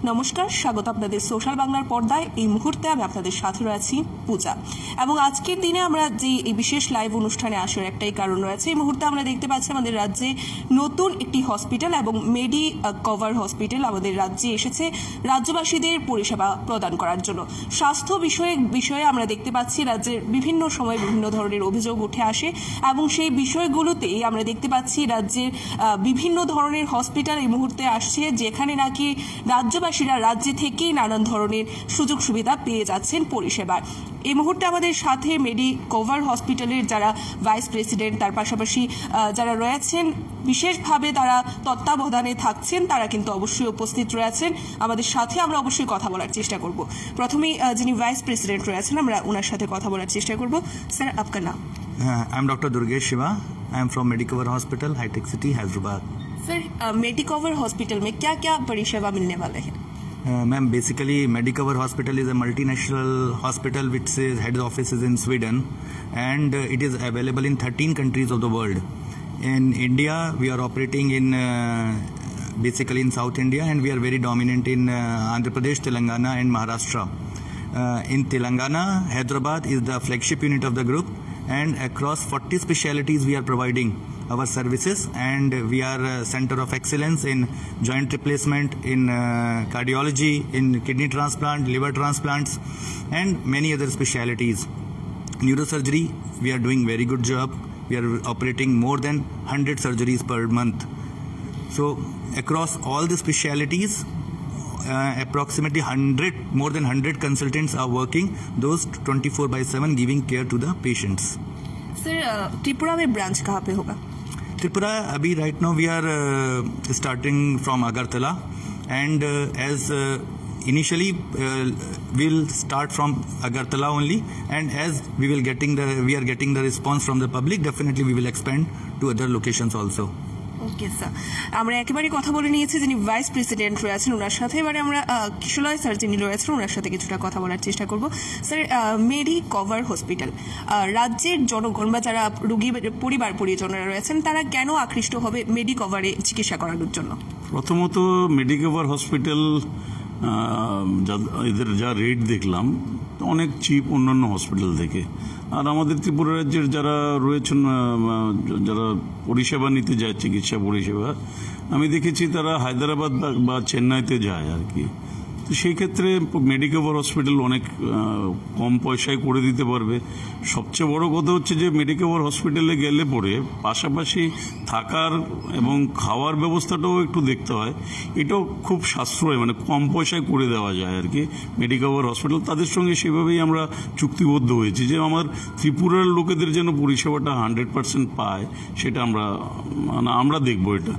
নমস্কার, স্বাগত আপনাদের সোশ্যাল বাংলার পর্দায়। এই মুহূর্তে আমি আপনাদের সাথে রয়েছি পূজা, এবং আজকের দিনে আমরা যে এই বিশেষ লাইভ অনুষ্ঠানে আসার একটাই কারণ রয়েছে। এই মুহূর্তে আমরা দেখতে পাচ্ছি আমাদের রাজ্যে নতুন একটি হসপিটাল এবং মেডি কভার হসপিটাল আমাদের রাজ্যে এসেছে রাজ্যবাসীদের পরিষেবা প্রদান করার জন্য। স্বাস্থ্য বিষয়ে আমরা দেখতে পাচ্ছি রাজ্যের বিভিন্ন সময় বিভিন্ন ধরনের অভিযোগ উঠে আসে, এবং সেই বিষয়গুলোতেই আমরা দেখতে পাচ্ছি রাজ্যের বিভিন্ন ধরনের হসপিটাল এই মুহূর্তে আসছে, যেখানে নাকি রাজ্যবাসীরা রাজ্যে থেকেই নানান ধরনের সুযোগ সুবিধা পেয়ে যাচ্ছেন পরিষেবার। এই মুহূর্তে আমাদের সাথে মেডি কভার হসপিটালের যারা ভাইস প্রেসিডেন্ট, তার পাশাপাশি যারা রয়েছেন বিশেষভাবে তারা তত্ত্বাবধানে থাকছেন, তারা কিন্তু অবশ্যই উপস্থিত রয়েছেন আমাদের সাথে। আমরা অবশ্যই কথা বলার চেষ্টা করব। প্রথমেই যিনি ভাইস প্রেসিডেন্ট রয়েছেন আমরা ওনার সাথে কথা বলার চেষ্টা করব। স্যার, আপনার নাম? I am doctor Durgesh Shiva. I am from Medicover hospital, Hitec City, Hyderabad. Sir, Medicover hospital में क्या क्या परिषेवा मिलने वाले हैं? Ma'am, basically Medicover hospital is a multinational hospital which is head office is in Sweden and it is available in 13 countries of the world. In India we are operating in basically in South India, and we are very dominant in Andhra Pradesh, Telangana and Maharashtra. In Telangana, Hyderabad is the flagship unit of the group, and across 40 specialities we are providing our services, and we are a center of excellence in joint replacement, in cardiology, in kidney transplant, liver transplants and many other specialities. Neurosurgery, we are doing very good job. We are operating more than 100 surgeries per month. So across all the specialities, approximately more than 100 consultants are working, those 24/7 giving care to the patients. Sir, Tripura में branch कहाँ पे होगा? त्रिपुरा अभी right now we are starting from Agartala, and as initially we'll start from Agartala only, and as we are getting the response from the public, definitely we will expand to other locations also. Okay sir, আমরা একেবারে কথা বলে নিয়েছি যিনি vice president রয়েছেন ওনার সাথে। এবারে আমরা কিশোরয় স্যার যিনি রয়েছেন ওনার সাথে কিছুটা কথা বলার চেষ্টা করব। স্যার, মেডি কভার হসপিটাল রাজ্যের জনগণ বা যারা রোগী পরিবার পরিজনরা রয়েছেন তারা কেন আকৃষ্ট হবে মেডি কভারে চিকিৎসা করানোর জন্য? প্রথমত মেডি কভার হসপিটাল এদের যা রেট দেখলাম অনেক চিপ অন্যান্য হসপিটাল থেকে। আর আমাদের ত্রিপুরা রাজ্যের যারা রয়েছেন, যারা পরিষেবা নিতে যায় চিকিৎসা পরিষেবা, আমি দেখেছি তারা হায়দ্রাবাদ বা চেন্নাইতে যায় আর কি। তো সেই ক্ষেত্রে মেডিকভার হসপিটাল অনেক কম পয়সায় করে দিতে পারবে। সবচেয়ে বড় কথা হচ্ছে যে মেডিকভার হসপিটালে গেলে পরে পাশাপাশি থাকার এবং খাওয়ার ব্যবস্থাটাও একটু দেখতে হয়। এটাও খুব সাশ্রয়, মানে কম পয়সায় করে দেওয়া যায় আর কি মেডিকভার হসপিটাল। তাদের সঙ্গে সেভাবেই আমরা চুক্তিবদ্ধ হয়েছি যে আমার ত্রিপুরার লোকেদের যেন পরিষেবাটা 100% পায়, সেটা আমরা দেখবো। এটা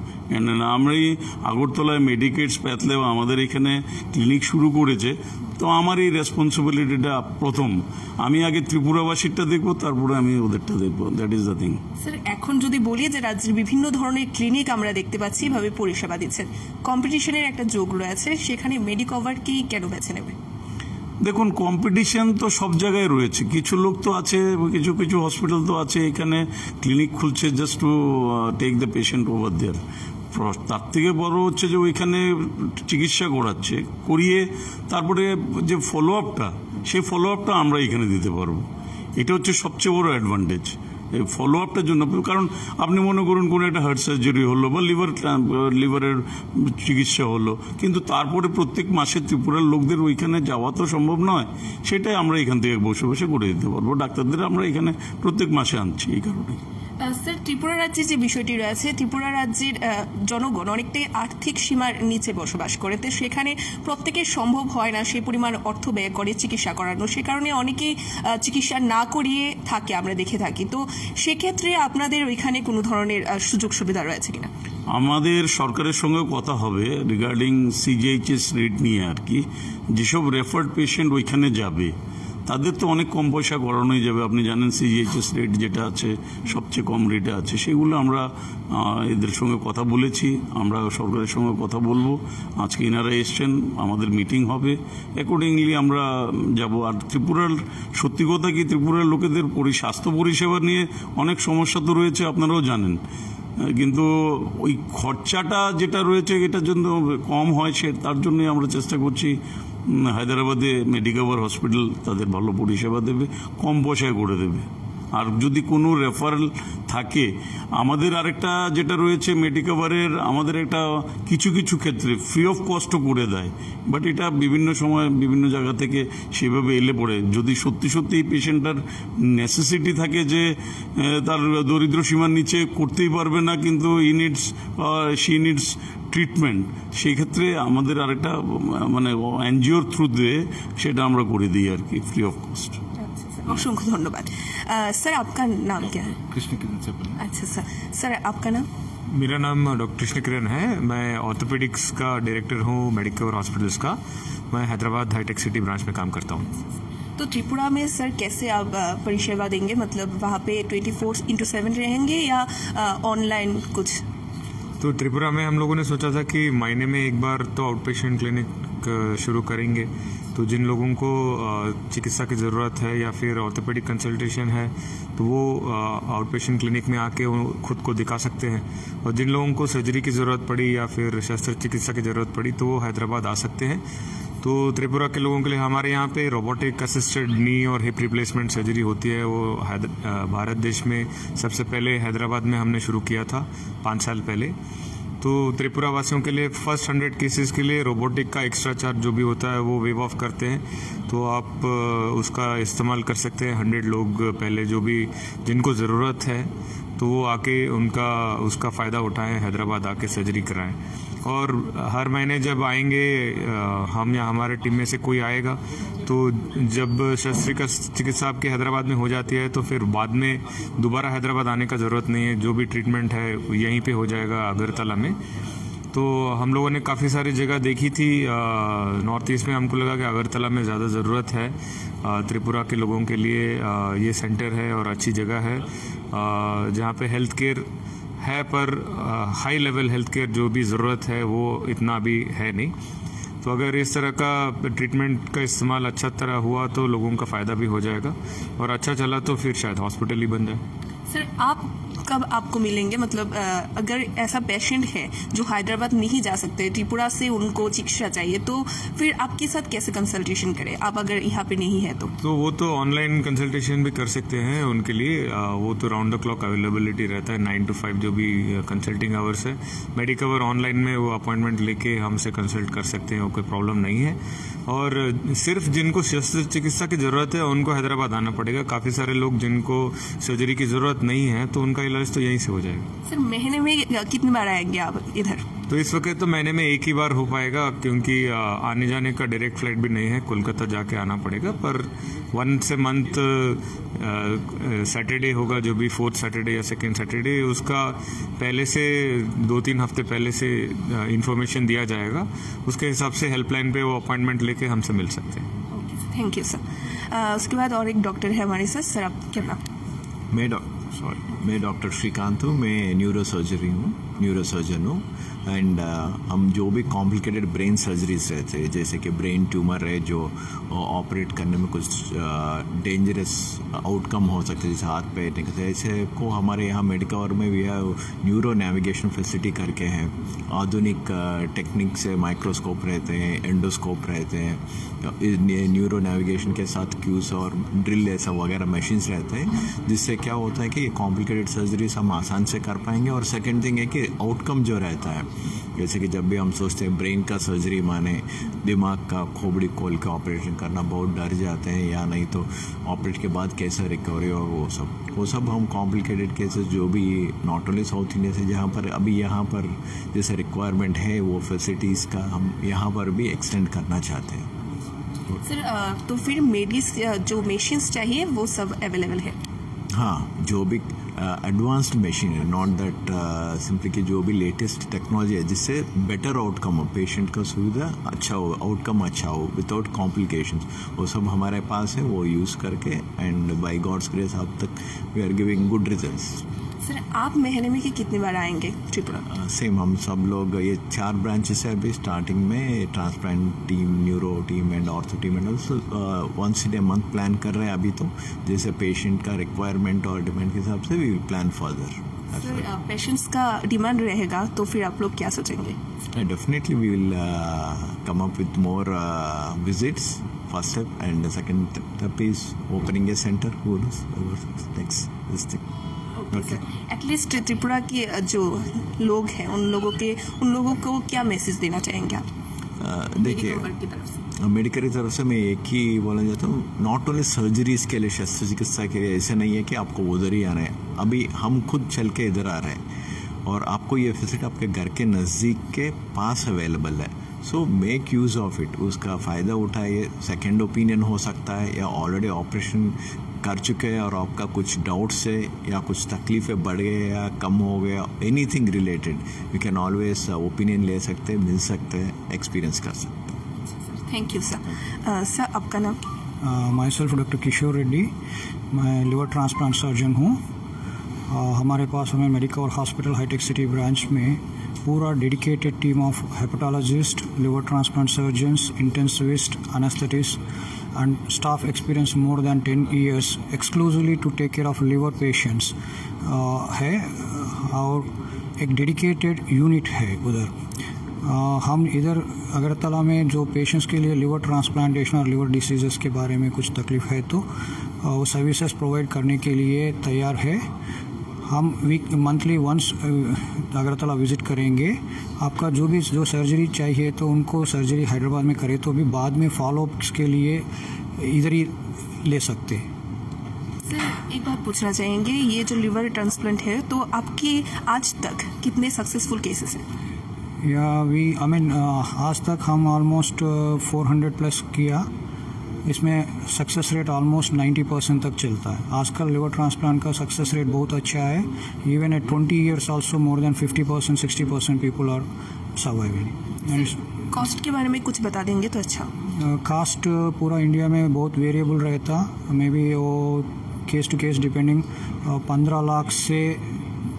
আমরাই আগরতলায় মেডিকেটস প্যাথলেব আমাদের এখানে ক্লিনিক শুরু করেছে, তো আমার এই রেসপন্সিবিলিটিটা প্রথম। আমি আগে ত্রিপুরাবাসীরটা দেখবো, তারপরে আমি ওদেরটা দেখবো। That is the thing. Sir, এখন যদি বলি যে রাজ্যের বিভিন্ন ধরনের ক্লিনিক আমরা দেখতে পাচ্ছি এভাবে পরিষেবা দিচ্ছেন, কম্পিটিশনের একটা যোগ রয়েছে, সেখানে মেডিকভার কি কেন বেছে নেবে? দেখুন, কম্পিটিশন তো সব জায়গায় রয়েছে। কিছু লোক তো আছে, কিছু কিছু হসপিটাল তো আছে এখানে ক্লিনিক খুলছে just to take the patient over there. তার থেকে বড় হচ্ছে যে ওইখানে চিকিৎসা করিয়ে তারপরে যে ফলো আপটা, সেই ফলো আপটা আমরা এখানে দিতে পারবো। এটা হচ্ছে সবচেয়ে বড় অ্যাডভান্টেজ এই ফলো আপটার জন্য। কারণ আপনি মনে করুন কোনো একটা হার্ট সার্জারি হলো বা লিভারের চিকিৎসা হলো, কিন্তু তারপরে প্রত্যেক মাসে ত্রিপুরার লোকদের ওইখানে যাওয়া তো সম্ভব নয়। সেটাই আমরা এখান থেকে বসে বসে করে দিতে পারবো। ডাক্তারদের আমরা এখানে প্রত্যেক মাসে আনছি এই কারণে। স্যার, ত্রিপুরা রাজ্যে যে বিষয়টি রয়েছে, ত্রিপুরা রাজ্যের জনগণ অনেকটাই আর্থিক সীমার নিচে বসবাস করে, তো সেখানে প্রত্যেকের সম্ভব হয় না সেই পরিমাণ অর্থ ব্যয় করে চিকিৎসা করানো। সে কারণে অনেকেই চিকিৎসা না করিয়ে থাকে, আমরা দেখে থাকি। তো সেক্ষেত্রে আপনাদের ওইখানে কোনো ধরনের সুযোগ সুবিধা রয়েছে কিনা? আমাদের সরকারের সঙ্গে কথা হবে রিগার্ডিং সিজিএইচএস রেট নিয়ে আর কি। যেসব রেফার্ড পেশেন্ট ওইখানে যাবে তাদের তো অনেক কম পয়সা করানোই যাবে। আপনি জানেন সিজিএইচএস রেট যেটা আছে সবচেয়ে কম রেটে আছে। সেগুলো আমরা এদের সঙ্গে কথা বলেছি, আমরা সরকারের সঙ্গে কথা বলবো। আজকে এনারা এসছেন, আমাদের মিটিং হবে, অ্যাকর্ডিংলি আমরা যাব। আর ত্রিপুরার সত্যি কথা কি, ত্রিপুরার লোকেদের স্বাস্থ্য পরিষেবা নিয়ে অনেক সমস্যা তো রয়েছে, আপনারাও জানেন। কিন্তু ওই খরচাটা যেটা রয়েছে এটার জন্য কম হয়, সে তার জন্যই আমরা চেষ্টা করছি হায়দ্রাবাদে মেডিকভার হসপিটাল তাদের ভালো পরিষেবা দেবে, কম পয়সায় করে দেবে। আর যদি কোনো রেফারেল থাকে, আমাদের আরেকটা যেটা রয়েছে মেডিকভারের, আমাদের একটা কিছু কিছু ক্ষেত্রে ফ্রি অফ কস্টও করে দেয়, বাট এটা বিভিন্ন সময় বিভিন্ন জায়গা থেকে সেভাবে এলে পড়ে যদি সত্যি সত্যি এই পেশেন্টটার নেসেসিটি থাকে যে তার দরিদ্র সীমার নিচে করতেই পারবে না, কিন্তু শি নিডস ট্রিটমেন্ট, সেই ক্ষেত্রে আমাদের আরেকটা মানে এনজিওর থ্রু দিয়ে সেটা আমরা করে দিই আর কি, ফ্রি অফ কস্ট। असंख्य धन्यवाद। सर आपका नाम क्या है? कृष्ण किरण से बोलें। अच्छा सर आपका नाम? मेरा नाम डॉक्टर कृष्ण किरण है। मैं ऑर्थोपेडिक्स का डायरेक्टर हूँ मेडिकवर हॉस्पिटल्स का। मैं हैदराबाद हाईटेक सिटी ब्रांच में काम करता हूँ। तो त्रिपुरा में सर कैसे आप परिसेवा देंगे, मतलब वहाँ पे 24/7 रहेंगे या ऑनलाइन कुछ? तो त्रिपुरा में हम लोगों ने सोचा था कि महीने में एक बार तो आउट पेशेंट क्लिनिक शुरू करेंगे। तो जिन लोगों को चिकित्सा की ज़रूरत है या फिर ऑर्थोपेडिक कंसल्टेशन है तो वो आउट पेशेंट क्लिनिक में आके खुद को दिखा सकते हैं, और जिन लोगों को सर्जरी की ज़रूरत पड़ी या फिर शस्त्र चिकित्सा की ज़रूरत पड़ी तो वो हैदराबाद आ सकते हैं। तो त्रिपुरा के लोगों के लिए हमारे यहाँ पे रोबोटिक असिस्टेड नी और हिप रिप्लेसमेंट सर्जरी होती है। वो भारत देश में सबसे पहले हैदराबाद में हमने शुरू किया था 5 साल पहले। तो त्रिपुरा वासियों के लिए फर्स्ट 100 केसेस के लिए रोबोटिक का एक्स्ट्रा चार्ज जो भी होता है वो वेव ऑफ करते हैं, तो आप उसका इस्तेमाल कर सकते हैं। 100 लोग पहले जो भी जिनको ज़रूरत है तो वो आके उसका फ़ायदा उठाएं, हैदराबाद आके सर्जरी कराएं। और हर महीने जब आएंगे हम या हमारे टीम में से कोई आएगा तो जब शस्त्र चिकित्सा आपकी हैदराबाद में हो जाती है तो फिर बाद में दोबारा हैदराबाद आने का ज़रूरत नहीं है, जो भी ट्रीटमेंट है यहीं पे हो जाएगा अगरतला में। तो हम लोगों ने काफ़ी सारी जगह देखी थी नॉर्थ ईस्ट में, हमको लगा कि अगरतला में ज़्यादा ज़रूरत है त्रिपुरा के लोगों के लिए। ये सेंटर है और अच्छी जगह है जहाँ पे हेल्थ केयर है, पर हाई लेवल हेल्थ केयर जो भी ज़रूरत है वो इतना भी है नहीं। तो अगर इस तरह का ट्रीटमेंट का इस्तेमाल अच्छा तरह हुआ तो लोगों का फ़ायदा भी हो जाएगा, और अच्छा चला तो फिर शायद हॉस्पिटल ही बन जाए। सर आप कब आपको मिलेंगे, मतलब अगर ऐसा पेशेंट है जो हैदराबाद नहीं जा सकते, त्रिपुरा से उनको चिकित्सा चाहिए, तो फिर आपके साथ कैसे कंसल्टेशन करें आप अगर यहाँ पे नहीं है तो वो तो ऑनलाइन कंसल्टेशन भी कर सकते हैं उनके लिए। वो तो राउंड द क्लॉक अवेलेबिलिटी रहता है, 9 to 5 जो भी कंसल्टिंग आवर्स है। मेडिकवर ऑनलाइन में वो अपॉइंटमेंट लेके हमसे कंसल्ट कर सकते हैं, वो कोई प्रॉब्लम नहीं है। और सिर्फ जिनको शस्त्र चिकित्सा की ज़रूरत है उनको हैदराबाद आना पड़ेगा। काफ़ी सारे लोग जिनको सर्जरी की ज़रूरत नहीं है तो उनका इलाज तो यहीं से हो जाएगा। सर महीने में कितनी बार आएंगे आप इधर? तो इस वक्त तो महीने में एक ही बार हो पाएगा, क्योंकि आने जाने का डायरेक्ट फ्लाइट भी नहीं है, कोलकाता जाके आना पड़ेगा। पर वंस ए मंथ सैटरडे होगा, जो भी 4th सैटरडे या 2nd सैटरडे, उसका पहले से 2-3 हफ्ते पहले से इंफॉर्मेशन दिया जाएगा। उसके हिसाब से हेल्पलाइन पे वो अपॉइंटमेंट लेके हमसे मिल सकते हैं। Thank you sir. उसके बाद और एक डॉक्टर है हमारे साथ। सर आप क्या नाम? मैं डॉक्टर श्रीकांत हूँ। मैं न्यूरोसर्जन हूँ। एंड हम जो भी कॉम्प्लिकेटेड ब्रेन सर्जरीज रहते हैं, जैसे कि ब्रेन ट्यूमर है जो ऑपरेट करने में कुछ डेंजरस आउटकम हो सकते हैं, जैसे हाथ पैर निकलते हैं, ऐसे को हमारे यहाँ मेडिकवर में भी न्यूरो नेविगेशन फैसिलिटी करके हैं। आधुनिक टेक्निक से माइक्रोस्कोप रहते हैं, एंडोस्कोप रहते हैं, न्यूरो नेविगेशन के साथ क्यूज और ड्रिल ऐसा वगैरह मशीन्स रहते हैं, जिससे क्या होता है कि कॉम्प्लिकेटेड सर्जरीज हम आसान से कर पाएंगे। और सेकेंड थिंग है कि आउटकम जो रहता है, जैसे कि जब भी हम सोचते हैं ब्रेन का सर्जरी माने दिमाग का खोपड़ी खोल के ऑपरेशन करना, बहुत डर जाते हैं, या नहीं तो ऑपरेट के बाद कैसे रिकवरी और वो सब हम कॉम्प्लिकेटेड केसेस जो भी नॉट ओनली साउथ इंडिया से जहाँ पर अभी यहाँ पर जैसे रिक्वायरमेंट है वो फैसिलिटीज़ का हम यहाँ पर भी एक्सटेंड करना चाहते हैं। सर तो फिर जो मशीन्स चाहिए वो सब अवेलेबल है? हाँ, जो भी एडवांस्ड मशीन है, नॉट दैट सिंपली कि जो भी लेटेस्ट टेक्नोलॉजी है जिससे बेटर आउटकम हो, पेशेंट का सुविधा अच्छा हो, आउटकम अच्छा हो विदाउट कॉम्प्लिकेशंस, वो सब हमारे पास है। वो यूज़ करके एंड बाय गॉड्स ग्रेस अब तक we are giving good results. Sir आप महीने में कितनी बार आएंगे त्रिपुरा? सेम हम सब लोग, ये 4 ब्रांचेस है अभी स्टार्टिंग में, transplant team, neuro team and ortho team and also once in a month plan कर रहे हैं अभी तो, जैसे पेशेंट का रिक्वायरमेंट और डिमांड के हिसाब से we will plan further. Sir patients का डिमांड रहेगा तो फिर आप लोग क्या सोचेंगे? Definitely we will come up with more visits, first step, and the second step is opening a center. Who knows next this thing. Okay sir, at least Tripura के जो लोग हैं उन लोगों को क्या मैसेज देना चाहेंगे आप? देखिए, की तरफ से मेडिकल की तरफ से मैं एक ही बोलना चाहता हूँ, नॉट ओनली सर्जरीज के लिए, शस्त्र चिकित्सा के लिए ऐसे नहीं है कि आपको उधर ही आना है। अभी हम खुद चल के इधर आ रहे हैं और आपको ये फैसिलिटी आपके घर के नज़दीक के पास अवेलेबल है। So make use of it, उसका फ़ायदा उठाइए। सेकेंड ओपिनियन हो सकता है या ऑलरेडी ऑपरेशन कर चुके हैं और आपका कुछ डाउट्स है या कुछ तकलीफ़ें बढ़ गए या कम हो गया, anything related, we can always opinion ले सकते हैं, मिल सकते हैं, एक्सपीरियंस कर सकते हैं। Thank you sir. सर आपका नाम? Myself doctor Kishore Reddy, मैं लिवर ट्रांसप्लांट सर्जन हूँ। हमारे पास हमें Medicover hospital Hitec City branch में पूरा dedicated team of hepatologist, liver transplant surgeons, intensivist, anaesthetist and staff experience more than 10 years exclusively to take care of liver patients है, और एक डेडिकेटेड यूनिट है उधर। हम इधर अगरतला में जो पेशेंट्स के लिए लिवर ट्रांसप्लांटेशन और लिवर डिसीजेस के बारे में कुछ तकलीफ है तो वो सर्विसेज प्रोवाइड करने के लिए तैयार है। हम मंथली वंस अगरतला विजिट करेंगे। आपका जो सर्जरी चाहिए तो उनको सर्जरी हैदराबाद में करे तो भी बाद में फॉलोअप्स के लिए इधर ही ले सकते हैं। सर एक बात पूछना चाहेंगे, ये जो लिवर ट्रांसप्लांट है तो आपकी आज तक कितने सक्सेसफुल केसेस हैं? आज तक हम ऑलमोस्ट 400 प्लस किया। इसमें सक्सेस रेट ऑलमोस्ट 90% तक चलता है। आजकल लिवर ट्रांसप्लांट का सक्सेस रेट बहुत अच्छा है। Even at 20 years also more than 50% 60% people are surviving. Cost के बारे में कुछ बता देंगे तो अच्छा। कास्ट पूरा इंडिया में बहुत वेरिएबल रहता, मे बी वो case to case depending 15 lakh से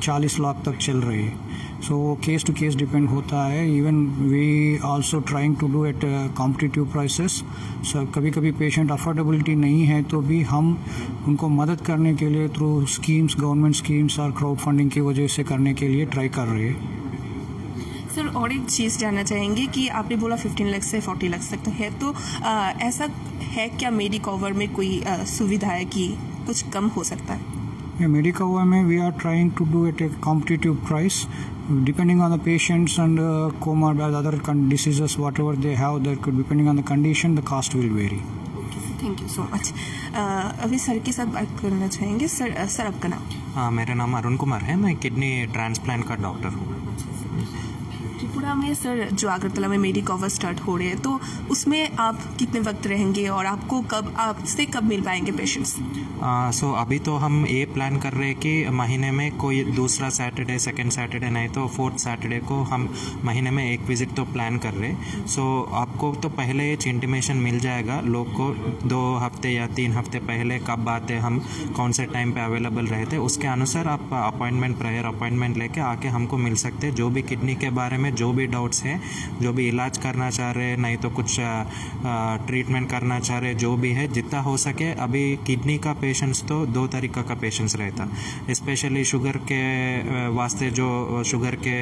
40 लाख तक चल रही है। So case to case depend होता है। Even we also trying to do at competitive prices. So कभी कभी पेशेंट अफोर्डेबिलिटी नहीं है तो भी हम उनको मदद करने के लिए थ्रू स्कीम्स, गवर्नमेंट स्कीम्स और क्राउड फंडिंग की वजह से करने के लिए ट्राई कर रहे हैं। सर और एक चीज़ जानना चाहेंगे कि आपने बोला 15 लाख से 40 लाख तक है तो ऐसा है क्या मेडिकवर में कोई सुविधा है कि कुछ कम हो सकता है? मेडिकवर में we are trying to do at a competitive price depending on the patients and comorbid other diseases whatever they have, that could depending on the condition the cost will vary. Thank you so much. अभी sir के साथ बात करना चाहेंगे। Sir आपका नाम? मेरा नाम अरुण कुमार है, मैं किडनी ट्रांसप्लांट का डॉक्टर हूँ। त्रिपुरा में सर जो अगरतला में मेडिकवर स्टार्ट हो रहे हैं तो उसमें आप कितने वक्त रहेंगे और आपसे कब मिल पाएंगे पेशेंट्स? सो अभी तो हम ये प्लान कर रहे हैं कि महीने में कोई दूसरा सैटरडे, सेकंड सैटरडे नहीं तो फोर्थ सैटरडे को हम महीने में एक विजिट तो प्लान कर रहे हैं। सो आपको तो पहले इंटीमेशन मिल जाएगा लोग को 2 हफ्ते या 3 हफ्ते पहले कब आते, हम कौन से टाइम पे अवेलेबल रहते, उसके अनुसार आप प्रायर अपॉइंटमेंट लेके आके हमको मिल सकते हैं। जो भी किडनी के बारे में जो भी डाउट्स है, जो भी इलाज करना चाह रहे हैं, नहीं तो कुछ ट्रीटमेंट करना चाह रहे, जो भी है जितना हो सके। अभी किडनी का पेशेंट्स तो 2 तरीका का पेशेंट्स रहता, स्पेशली शुगर के वास्ते जो शुगर के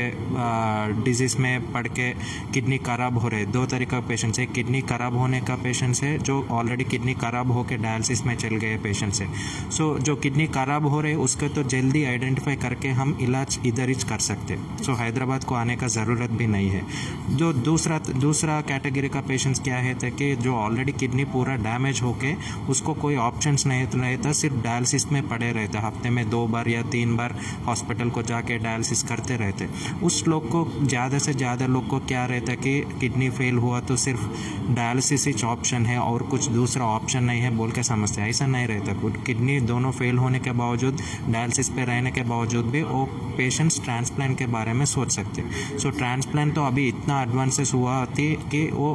डिजीज में पड़ के किडनी खराब हो रहे, 2 तरीका पेशेंट्स है। किडनी खराब होने का पेशेंट्स है जो ऑलरेडी किडनी खराब होकर डायलिसिस में चल गए पेशेंट्स है। सो जो किडनी खराब हो रहे उसको तो जल्दी आइडेंटिफाई करके हम इलाज इधर ही कर सकते। सो हैदराबाद को आने का ज़रूरत भी नहीं है। जो दूसरा कैटेगरी का पेशेंट्स क्या है कि जो ऑलरेडी किडनी पूरा डैमेज होके उसको कोई ऑप्शंस नहीं रहता, सिर्फ डायलिसिस में पड़े रहते, हफ्ते में 2 बार या 3 बार हॉस्पिटल को जाके डायलिसिस करते रहते। उस लोग को ज़्यादा से ज़्यादा लोग को क्या रहता है कि किडनी फेल हुआ तो सिर्फ डायलिसिस ही ऑप्शन है और कुछ दूसरा ऑप्शन नहीं है बोल के समझते हैं। ऐसा नहीं रहता। किडनी दोनों फेल होने के बावजूद, डायलिसिस पे रहने के बावजूद भी वो पेशेंट्स ट्रांसप्लांट के बारे में सोच सकते हैं। सो ट्रांसप्लांट तो अभी इतना एडवांसेस हुआ थी कि वो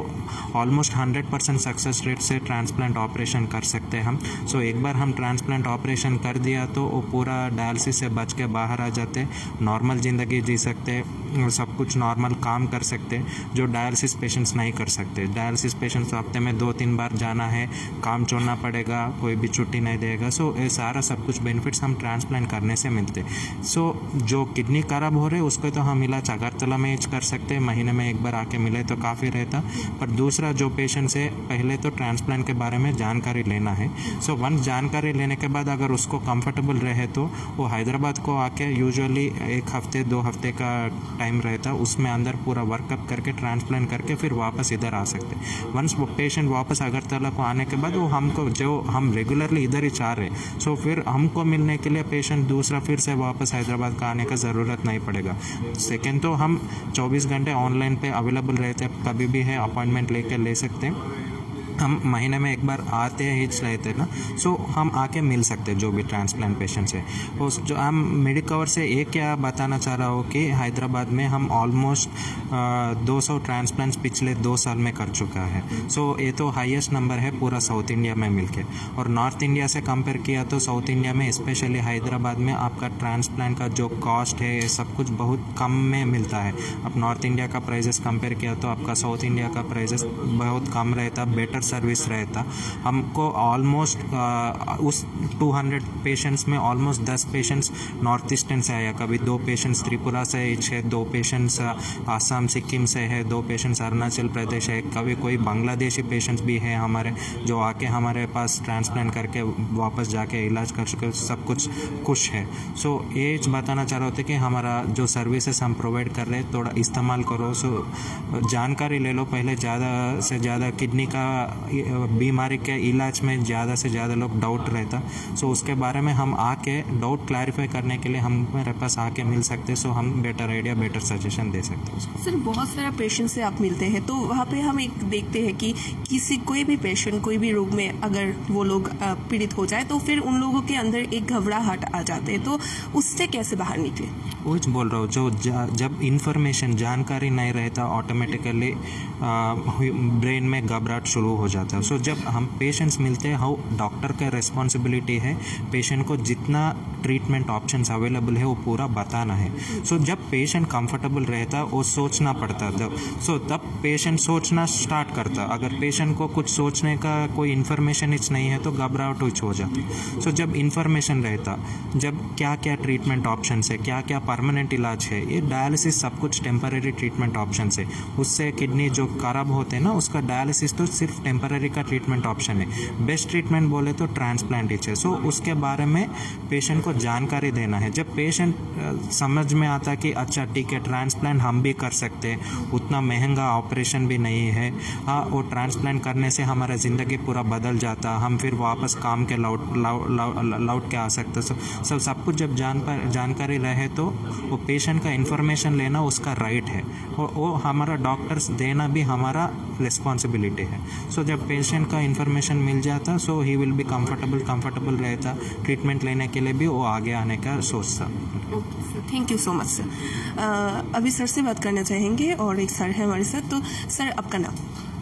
ऑलमोस्ट 100% सक्सेस रेट से ट्रांसप्लांट ऑपरेशन कर सकते हैं हम। सो एक बार हम ट्रांसप्लांट ऑपरेशन कर दिया तो वो पूरा डायलिसिस से बच के बाहर आ जाते, नॉर्मल ज़िंदगी जी सकते, सब कुछ नॉर्मल काम कर सकते, जो डायलिसिस पेशेंट्स नहीं कर सकते। डायलिसिस पेशेंट्स तो हफ्ते में 2-3 बार जाना है, काम छोड़ना पड़ेगा, कोई भी छुट्टी नहीं देगा। सो ये सारा सब कुछ बेनिफिट्स हम ट्रांसप्लांट करने से मिलते। सो जो किडनी खराब हो रहे उसको तो हम इलाज अगरतला में कर सकते, महीने में एक बार आके मिले तो काफ़ी रहता। पर दूसरा जो पेशेंट्स है, पहले तो ट्रांसप्लांट के बारे में जानकारी लेना है। सो वंस जानकारी लेने के बाद अगर उसको कंफर्टेबल रहे तो वो हैदराबाद को आके यूजुअली 1 हफ्ते 2 हफ्ते का टाइम रहता, उसमें अंदर पूरा वर्कअप करके ट्रांसप्लांट करके फिर वापस इधर आ सकते। वंस वो पेशेंट वापस अगरतला को आने के बाद वो हमको जो हम रेगुलरली इधर ही चाह रहे, सो फिर हमको मिलने के लिए पेशेंट दूसरा फिर से वापस हैदराबाद का आने का ज़रूरत नहीं पड़ेगा। सेकेंड तो हम 24 घंटे ऑनलाइन पे अवेलेबल रहते, कभी भी है अपॉइंटमेंट लेकर ले सकते हैं। हम महीने में एक बार आते ही रहते ना, सो हम आके मिल सकते हैं जो भी ट्रांसप्लांट पेशेंट्स है। उस जो हम मेडिकवर से एक क्या बताना चाह रहा हूँ कि हैदराबाद में हम ऑलमोस्ट 200 ट्रांसप्लांट्स पिछले 2 साल में कर चुका है। सो ये तो हाईएस्ट नंबर है पूरा साउथ इंडिया में मिलके। और नॉर्थ इंडिया से कंपेयर किया तो साउथ इंडिया में स्पेशली हैदराबाद में आपका ट्रांसप्लांट का जो कॉस्ट है ये सब कुछ बहुत कम में मिलता है। अब नॉर्थ इंडिया का प्राइजेस कंपेयर किया तो आपका साउथ इंडिया का प्राइजेस बहुत कम रहता, बेटर सर्विस रहता। हमको ऑलमोस्ट उस 200 पेशेंट्स में ऑलमोस्ट 10 पेशेंट्स नॉर्थ ईस्टर्न से आया, कभी 2 पेशेंट्स त्रिपुरा से है, 2 पेशेंट्स आसाम सिक्किम से है, 2 पेशेंट्स अरुणाचल प्रदेश है, कभी कोई बांग्लादेशी पेशेंट्स भी है हमारे जो आके हमारे पास ट्रांसप्लांट करके वापस जाके इलाज कर चुके, सब कुछ खुश है। सो ये बताना चाह रहे होते कि हमारा जो सर्विसेज हम प्रोवाइड कर रहे हैं थोड़ा इस्तेमाल करो। सो जानकारी ले लो पहले, ज़्यादा से ज़्यादा किडनी का बीमारी के इलाज में ज़्यादा से ज़्यादा लोग डाउट रहता। सो उसके बारे में हम आके डाउट क्लैरिफाई करने के लिए हम मेरे पास आके मिल सकते, सो हम बेटर आइडिया बेटर सजेशन दे सकते हैं उसको। सर बहुत सारा पेशेंट से आप मिलते हैं तो वहाँ पे हम एक देखते हैं कि कोई भी पेशेंट कोई भी रोग में अगर वो लोग पीड़ित हो जाए तो फिर उन लोगों के अंदर एक घबराहट आ जाते हैं, तो उससे कैसे बाहर निकले? वो बोल रहा हूँ, जो जब इंफॉर्मेशन जानकारी नहीं रहता ऑटोमेटिकली ब्रेन में घबराहट शुरू हो जाता है। सो जब हम पेशेंट्स मिलते हैं, हाउ डॉक्टर का रिस्पॉन्सिबिलिटी है पेशेंट को जितना ट्रीटमेंट ऑप्शंस अवेलेबल है वो पूरा बताना है। सो जब पेशेंट कंफर्टेबल रहता वो सोचना पड़ता तब पेशेंट सोचना स्टार्ट करता। अगर पेशेंट को कुछ सोचने का कोई इन्फॉर्मेशन नहीं है तो घबराहट हो जाती। सो जब इन्फॉर्मेशन रहता, जब क्या क्या ट्रीटमेंट ऑप्शन है, क्या क्या परमानेंट इलाज है, ये डायलिसिस सब कुछ टेम्पररी ट्रीटमेंट ऑप्शन है। उससे किडनी जो खराब होते हैं ना, उसका डायलिसिस तो सिर्फ टेम्पररी का ट्रीटमेंट ऑप्शन है। बेस्ट ट्रीटमेंट बोले तो ट्रांसप्लांट ही है। सो उसके बारे में पेशेंट को जानकारी देना है। जब पेशेंट समझ में आता कि अच्छा ठीक है ट्रांसप्लांट हम भी कर सकते हैं, उतना महंगा ऑपरेशन भी नहीं है, हाँ वो ट्रांसप्लांट करने से हमारा ज़िंदगी पूरा बदल जाता, हम फिर वापस काम के लौट के आ सकते। सब कुछ जब जानकारी रहे तो वो पेशेंट का इन्फॉर्मेशन लेना उसका राइट है, वो हमारा डॉक्टर्स देना भी हमारा रिस्पॉन्सिबिलिटी है। सो जब पेशेंट का इन्फॉर्मेशन मिल जाता सो ही विल बी कंफर्टेबल रहता, ट्रीटमेंट लेने के लिए भी वो आगे आने का सोचता। Thank you so much sir. अभी सर से बात करना चाहेंगे और एक सर है हमारे साथ, तो सर आपका नाम?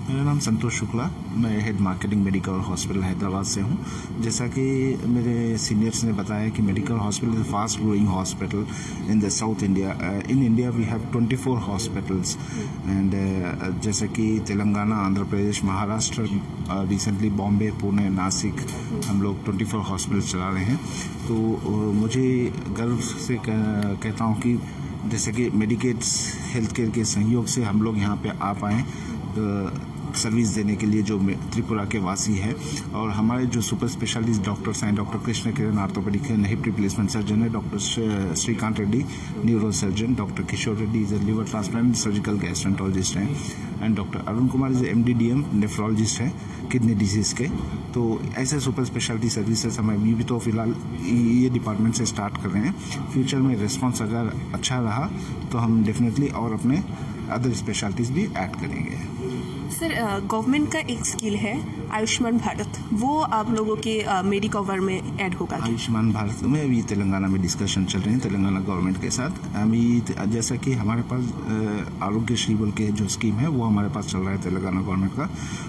मेरा नाम संतोष शुक्ला, मैं head marketing medical hospital Hyderabad से हूँ। जैसा कि मेरे सीनियर्स ने बताया कि medical hospital is fast growing hospital in the south India. In India we have 24 hospitals and जैसे कि तेलंगाना, आंध्र प्रदेश, महाराष्ट्र, रिसेंटली बॉम्बे, पुणे, नासिक, हम लोग 24 हॉस्पिटल्स चला रहे हैं। तो मुझे गर्व से कहता हूँ कि जैसे कि मेडिकेट्स हेल्थ केयर के सहयोग से हम लोग यहाँ पे आ पाएँ सर्विस देने के लिए, जो त्रिपुरा के वासी है। और हमारे जो सुपर स्पेशलिस्ट डॉक्टर्स हैं, doctor Krishna Kiran orthopaedic hip replacement surgeon है, doctor Srikanth Reddy neuro surgeon, doctor Kishore Reddy is a liver transplant surgical gastroenterologist हैं, and doctor Arun Kumar is MD-DM nephrologist हैं किडनी डिजीज़ के। तो ऐसे सुपर स्पेशलिटी सर्विसेज हम अभी भी तो फिलहाल ये डिपार्टमेंट से स्टार्ट कर रहे हैं। फ्यूचर में रिस्पॉन्स अगर अच्छा रहा तो हम डेफिनेटली और अपने अदर स्पेशलिटीज़ भी ऐड करेंगे। सर, गवर्नमेंट का एक स्कीम है आयुष्मान भारत, वो आप लोगों के मेडिकवर में ऐड होगा क्या? आयुष्मान भारत में अभी तेलंगाना में डिस्कशन चल रहे हैं तेलंगाना गवर्नमेंट के साथ। अभी जैसा कि हमारे पास आरोग्यश्री बोल के जो स्कीम है वो हमारे पास चल रहा है तेलंगाना गवर्नमेंट का,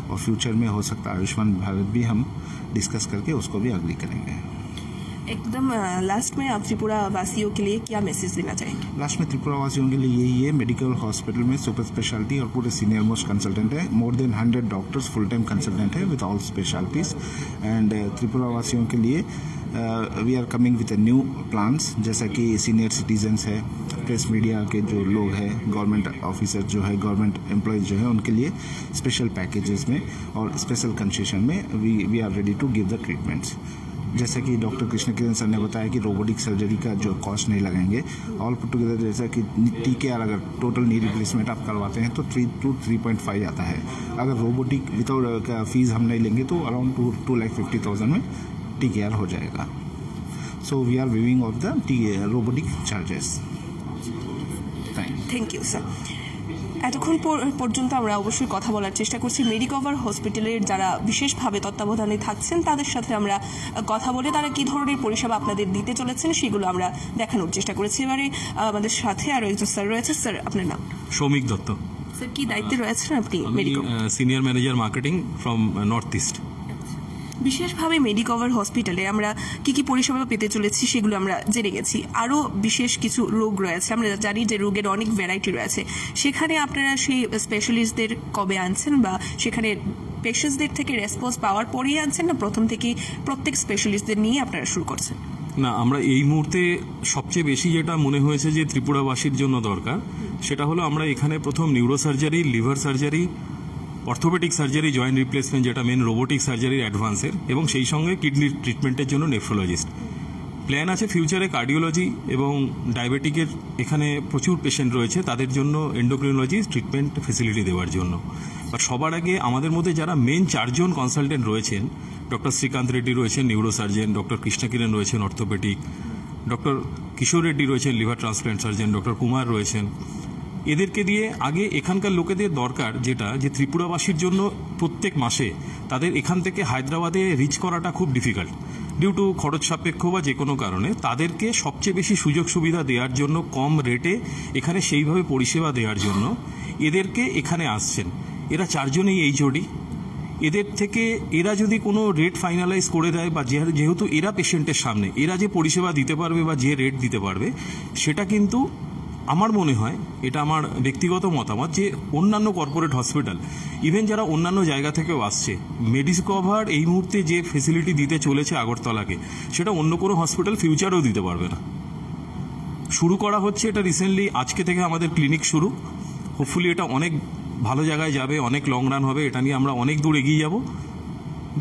और फ्यूचर में हो सकता है आयुष्मान भारत भी हम डिस्कस करके उसको भी अग्री करेंगे। एकदम लास्ट में आप त्रिपुरा वासियों के लिए क्या मैसेज देना चाहेंगे? लास्ट में त्रिपुरा वासियों के लिए यही है, मेडिकल हॉस्पिटल में सुपर स्पेशलिटी और पूरे सीनियर मोस्ट कंसल्टेंट है, more than 100 doctors full time consultant है with all specialities. And Tripura वासियों के लिए we are coming with new plans, जैसा कि सीनियर सिटीजन्स है, प्रेस मीडिया के जो लोग हैं, गवर्नमेंट ऑफिसर जो है, गवर्नमेंट एम्प्लॉयज जो है, उनके लिए स्पेशल पैकेजेस में और स्पेशल कंसेशन में we are ready to give the treatments. जैसा कि डॉक्टर कृष्ण किरण सर ने बताया कि रोबोटिक सर्जरी का जो कॉस्ट नहीं लगाएंगे, ऑल पुट टुगेदर जैसा कि TKR अगर टोटल नी रिप्लेसमेंट आप करवाते हैं तो 3 to 3.5 आता है। अगर रोबोटिक विदाउट का फीस हम नहीं लेंगे तो अराउंड 2,50,000 में TKR हो जाएगा। So we are waiving off the robotic charges. Thank you sir. এতক্ষণ পর্যন্ত আমরা অবশ্যই কথা বলার চেষ্টা করছি মেডিকভার হসপিটালের যারা বিশেষভাবে তত্ত্বাবধানে থাকছেন তাদের সাথে আমরা কথা বলে তারা কী ধরনের পরিষেবা আপনাদের দিতে চলেছেন সেগুলো আমরা দেখানোর চেষ্টা করেছি। এবারে আমাদের সাথে আরও একজন স্যার রয়েছে। স্যার, আপনার নাম? সৌমিক দত্ত। স্যার, কি দায়িত্বে রয়েছেন আপনি? Senior manager marketing from north east. বিশেষভাবে মেডিকভার হসপিটালে আমরা কি কি পরিষেবা পেতে চলেছি সেগুলো আমরা জেনে গেছি। আরও বিশেষ কিছু রোগ রয়েছে, আমরা জানি যে রোগের অনেক ভ্যারাইটি রয়েছে, সেখানে আপনারা সেই স্পেশালিস্টদের কবে আনছেন বা সেখানে পেশেন্টসদের থেকে রেসপন্স পাওয়ার পরেই আনছেন না প্রথম থেকেই প্রত্যেক স্পেশালিস্টদের নিয়ে আপনারা শুরু করছেন? না, আমরা এই মুহূর্তে সবচেয়ে বেশি যেটা মনে হয়েছে যে ত্রিপুরাবাসীর জন্য দরকার সেটা হলো আমরা এখানে প্রথম neurosurgery, liver surgery, orthopaedic surgery, joint replacement যেটা মেন রোবোটিক সার্জারির অ্যাডভান্সের, এবং সেই সঙ্গে কিডনির ট্রিটমেন্টের জন্য নেফ্রোলজিস্ট। প্ল্যান আছে ফিউচারে কার্ডিওলজি এবং ডায়াবেটিকের এখানে প্রচুর পেশেন্ট রয়েছে, তাদের জন্য এন্ডোক্রিনোলজি ট্রিটমেন্ট ফেসিলিটি দেওয়ার জন্য। বাট সবার আগে আমাদের মধ্যে যারা মেন 4 জন কনসালটেন্ট রয়েছেন, ডক্টর শ্রীকান্ত রেড্ডি রয়েছেন নিউরোসার্জন, ডক্টর কৃষ্ণ কিরণ রয়েছেন অর্থোপেডিক, ডক্টর কিশোর রেড্ডি রয়েছেন liver transplant surgeon, doctor Kumar রয়েছেন, এদেরকে দিয়ে আগে এখানকার লোকেদের দরকার যেটা যে ত্রিপুরাবাসীর জন্য প্রত্যেক মাসে তাদের এখান থেকে হায়দ্রাবাদে রিচ করাটা খুব ডিফিকাল্ট ডিউ টু খরচ সাপেক্ষ বা যে কোনো কারণে, তাদেরকে সবচেয়ে বেশি সুযোগ সুবিধা দেওয়ার জন্য, কম রেটে এখানে সেইভাবে পরিষেবা দেওয়ার জন্য এদেরকে এখানে আসছেন। এরা 4 জনেই HOD। এদের থেকে এরা যদি কোনো রেট ফাইনালাইজ করে দেয় বা যেহেতু এরা পেশেন্টের সামনে এরা যে পরিষেবা দিতে পারবে বা যে রেট দিতে পারবে, সেটা কিন্তু আমার মনে হয়, এটা আমার ব্যক্তিগত মতামত, যে অন্যান্য কর্পোরেট হসপিটাল ইভেন যারা অন্যান্য জায়গা থেকেও আসছে, মেডিকভার এই মুহূর্তে যে ফেসিলিটি দিতে চলেছে আগরতলাকে, সেটা অন্য কোনো হসপিটাল ফিউচারেও দিতে পারবে না। শুরু করা হচ্ছে এটা রিসেন্টলি, আজকে থেকে আমাদের ক্লিনিক শুরু। হোপফুলি এটা অনেক ভালো জায়গায় যাবে, অনেক লং রান হবে, এটা নিয়ে আমরা অনেক দূর এগিয়ে যাব।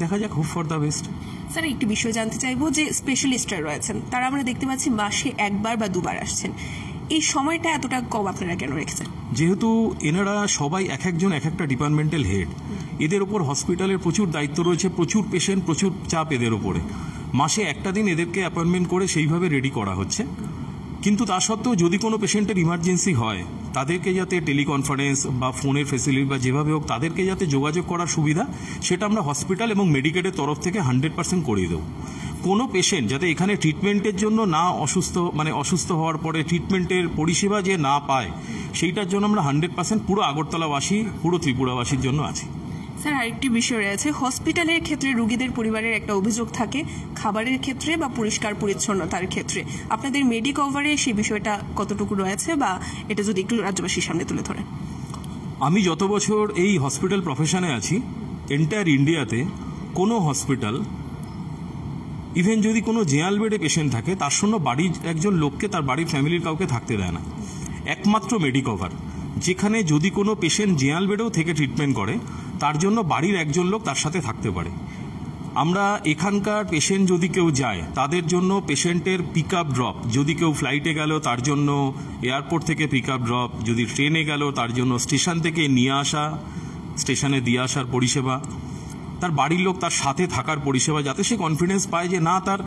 দেখা যাক, hope for the best. Sir, একটি বিষয় জানতে চাইবো যে স্পেশালিস্টরা রয়েছেন তারা আমরা দেখতে পাচ্ছি মাসে 1 বার বা 2 বার আসছেন, এই সময়টা এতটা কম আপনারা কেন রেখেছেন? যেহেতু এনারা সবাই এক একজন এক একটা ডিপার্টমেন্টাল হেড, এদের ওপর হসপিটালের প্রচুর দায়িত্ব রয়েছে, প্রচুর পেশেন্ট, প্রচুর চাপ এদের ওপরে। মাসে একটা দিন এদেরকে অ্যাপয়েন্টমেন্ট করে সেইভাবে রেডি করা হচ্ছে। কিন্তু তা সত্ত্বেও যদি কোনো পেশেন্টের ইমার্জেন্সি হয়, তাদেরকে যাতে টেলিকনফারেন্স বা ফোনের ফেসিলিটি বা যেভাবে হোক তাদেরকে যাতে যোগাযোগ করার সুবিধা, সেটা আমরা হসপিটাল এবং মেডিকেলের তরফ থেকে 100% করিয়ে দেবো। কোনো পেশেন্ট যাতে এখানে ট্রিটমেন্টের জন্য না অসুস্থ হওয়ার পরে ট্রিটমেন্টের পরিষেবা যে না পায়, সেইটার জন্য আমরা 100% পুরো আগরতলাবাসী, পুরো ত্রিপুরাবাসীর জন্য আছি। স্যার, আরেকটি বিষয় রয়েছে, হসপিটালের ক্ষেত্রে রোগীদের পরিবারের একটা অভিযোগ থাকে খাবারের ক্ষেত্রে বা পরিষ্কার পরিচ্ছন্নতার ক্ষেত্রে। আপনাদের মেডিকভারে সেই বিষয়টা কতটুকু রয়েছে বা এটা যদি একটু রাজ্যবাসীর সামনে তুলে ধরেন। আমি যত বছর এই হসপিটাল প্রফেশনে আছি, এন্টায়ার ইন্ডিয়াতে কোনো হসপিটাল ইভেন যদি কোনো জেনারেল বেডে পেশেন্ট থাকে, তার জন্য বাড়ির একজন লোককে তার বাড়ির ফ্যামিলির কাউকে থাকতে দেয় না। একমাত্র মেডিকভার, যেখানে যদি কোনো পেশেন্ট জেনারেল বেডেও থেকে ট্রিটমেন্ট করে, তার জন্য বাড়ির একজন লোক তার সাথে থাকতে পারে। আমরা এখানকার পেশেন্ট যদি কেউ যায়, তাদের জন্য পেশেন্টের পিক আপ ড্রপ, যদি কেউ ফ্লাইটে গেল তার জন্য এয়ারপোর্ট থেকে পিক আপ ড্রপ, যদি ট্রেনে গেল তার জন্য স্টেশন থেকে নিয়ে আসা, স্টেশনে দিয়ে আসার পরিষেবা, তার বাড়ির লোক তার সাথে থাকার পরিষেবা, যাতে সে কনফিডেন্স পায় যে না, তার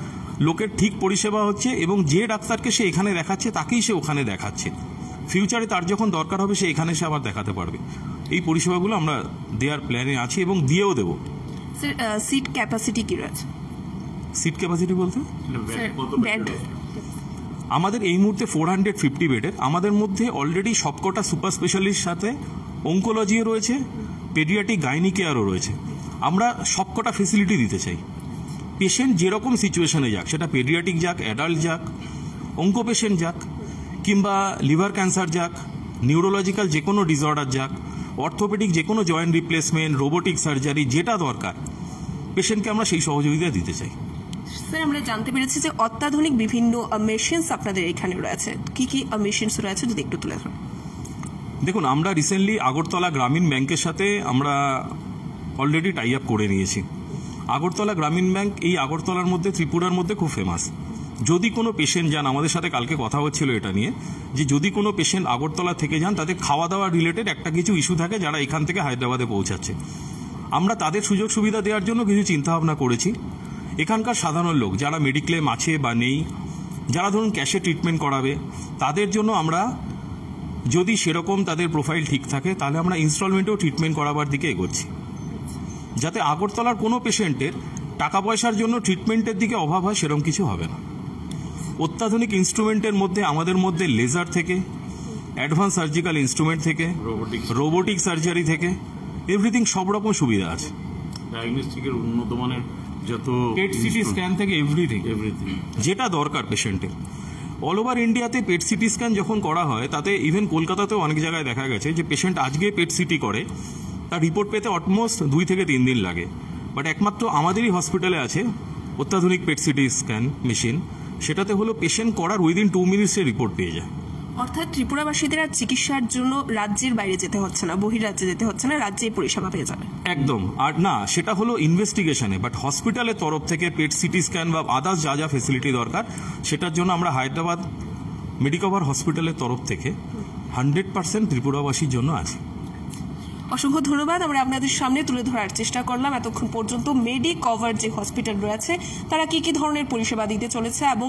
লোকের ঠিক পরিষেবা হচ্ছে এবং যে ডাক্তারকে সে এখানে দেখাচ্ছে তাকেই সে ওখানে দেখাচ্ছে। ফিউচারে তার যখন দরকার হবে সে এখানে এসে আবার দেখাতে পারবে। এই পরিষেবাগুলো আমরা দেওয়ার প্ল্যানে আছি এবং দিয়েও দেবো। স্যার সিট ক্যাপাসিটি কি রয়েছে? সিট ক্যাপাসিটি বলতে বেড আমাদের এই মুহূর্তে 450 বেডের, আমাদের মধ্যে অলরেডি সবকটা সুপার স্পেশালিস্ট সাথে অঙ্কোলজিও রয়েছে, পেডিয়াট্রিক গাইনি কেয়ারও রয়েছে। আমরা সবকটা ফেসিলিটি দিতে চাই। পেশেন্ট যেরকম সিচুয়েশনে যাক, সেটা পেডিয়াট্রিক যাক, অ্যাডাল্ট যাক, অঙ্কো পেশেন্ট যাক, কিংবা লিভার ক্যান্সার যাক, নিউরোলজিক্যাল যে কোনো ডিসঅর্ডার যাক, অর্থোপেডিক যে কোনো জয়েন্ট রিপ্লেসমেন্ট, রোবোটিক সার্জারি, যেটা দরকার পেশেন্টকে আমরা সেই সহযোগিতা দিতে চাই। স্যার আমরা জানতে পেরেছি যে অত্যাধুনিক বিভিন্ন মেশিনস আপনাদের এখানে রয়েছে, কি কি মেশিনস রয়েছে যদি একটু তুলে ধরুন। দেখুন, আমরা রিসেন্টলি আগরতলা গ্রামীণ ব্যাংকের সাথে আমরা অলরেডি টাই আপ করে নিয়েছি। আগরতলা গ্রামীণ ব্যাংক এই আগরতলার মধ্যে, ত্রিপুরার মধ্যে খুব ফেমাস। যদি কোনো পেশেন্ট যান, আমাদের সাথে কালকে কথা হচ্ছিল এটা নিয়ে, যে যদি কোনো পেশেন্ট আগরতলা থেকে যান তাদের খাওয়া দাওয়া রিলেটেড একটা কিছু ইস্যু থাকে যারা এখান থেকে হায়দ্রাবাদে পৌঁছাচ্ছে, আমরা তাদের সুযোগ সুবিধা দেওয়ার জন্য কিছু চিন্তাভাবনা করেছি। এখানকার সাধারণ লোক যারা মেডিক্লেম আছে বা নেই, যারা ধরুন ক্যাশে ট্রিটমেন্ট করাবে, তাদের জন্য আমরা যদি সেরকম তাদের প্রোফাইল ঠিক থাকে তাহলে আমরা ইনস্টলমেন্টেও ট্রিটমেন্ট করাবার দিকে এগোচ্ছি, যাতে আগরতলার কোনো পেশেন্টের টাকা পয়সার জন্য ট্রিটমেন্টের দিকে অভাব হয় সেরকম কিছু হবে না। অত্যাধুনিক ইনস্ট্রুমেন্টের মধ্যে আমাদের মধ্যে লেজার থেকে, অ্যাডভান্স সার্জিক্যাল ইনস্ট্রুমেন্ট থেকে, রোবোটিক সার্জারি থেকে, এভরিথিং সব রকম সুবিধা আছে। ডায়াগনস্টিকের উন্নত মানের যত পেট সিটি স্ক্যান থেকে এভরিথিং যেটা দরকার পেশেন্টের। অল ওভার ইন্ডিয়াতে পেট সিটি স্ক্যান যখন করা হয়, তাতে ইভেন কলকাতাতেও অনেক জায়গায় দেখা গেছে যে পেশেন্ট আজকে পেট সিটি করে, তার রিপোর্ট পেতে অলমোস্ট 2 থেকে 3 দিন লাগে। বাট একমাত্র আমাদেরই হসপিটালে আছে অত্যাধুনিক পেট সিটি স্ক্যান মেশিন, সেটাতে হলো পেশেন্ট করার উইদিন 2 মিনিটসে রিপোর্ট পেয়ে যায়। অর্থাৎ ত্রিপুরাবাসীদের আর চিকিৎসার জন্য রাজ্যের বাইরে যেতে হচ্ছে না, বহিরাজ্যে যেতে হচ্ছে না, রাজ্যেই পরিষেবা পেয়ে যাবে একদম। আর না, সেটা হলো ইনভেস্টিগেশনে, বাট হসপিটালের তরফ থেকে পেট সিটি স্ক্যান বা আদার্স যা যা ফেসিলিটি দরকার সেটার জন্য আমরা হায়দ্রাবাদ মেডিকভার হসপিটালের তরফ থেকে 100% ত্রিপুরাবাসীর জন্য আছি। অসংখ্য ধন্যবাদ। আমরা আপনাদের সামনে তুলে ধরার চেষ্টা করলাম এতক্ষণ পর্যন্ত মেডিকভার যে হসপিটাল রয়েছে তারা কি কি ধরনের পরিষেবা দিতে চলেছে এবং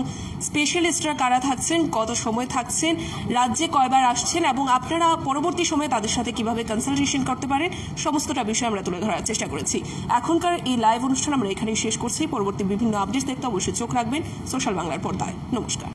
স্পেশালিস্টরা কারা থাকছেন, কত সময় থাকছেন, রাজ্যে কয়বার আসছেন এবং আপনারা পরবর্তী সময়ে তাদের সাথে কিভাবে কনসালটেশন করতে পারেন, সমস্তটা বিষয় আমরা তুলে ধরার চেষ্টা করেছি। এখনকার এই লাইভ অনুষ্ঠান আমরা এখানেই শেষ করছি। পরবর্তী বিভিন্ন আপডেট দেখতে অবশ্যই চোখ রাখবেন সোশ্যাল বাংলার পর্দায়। নমস্কার।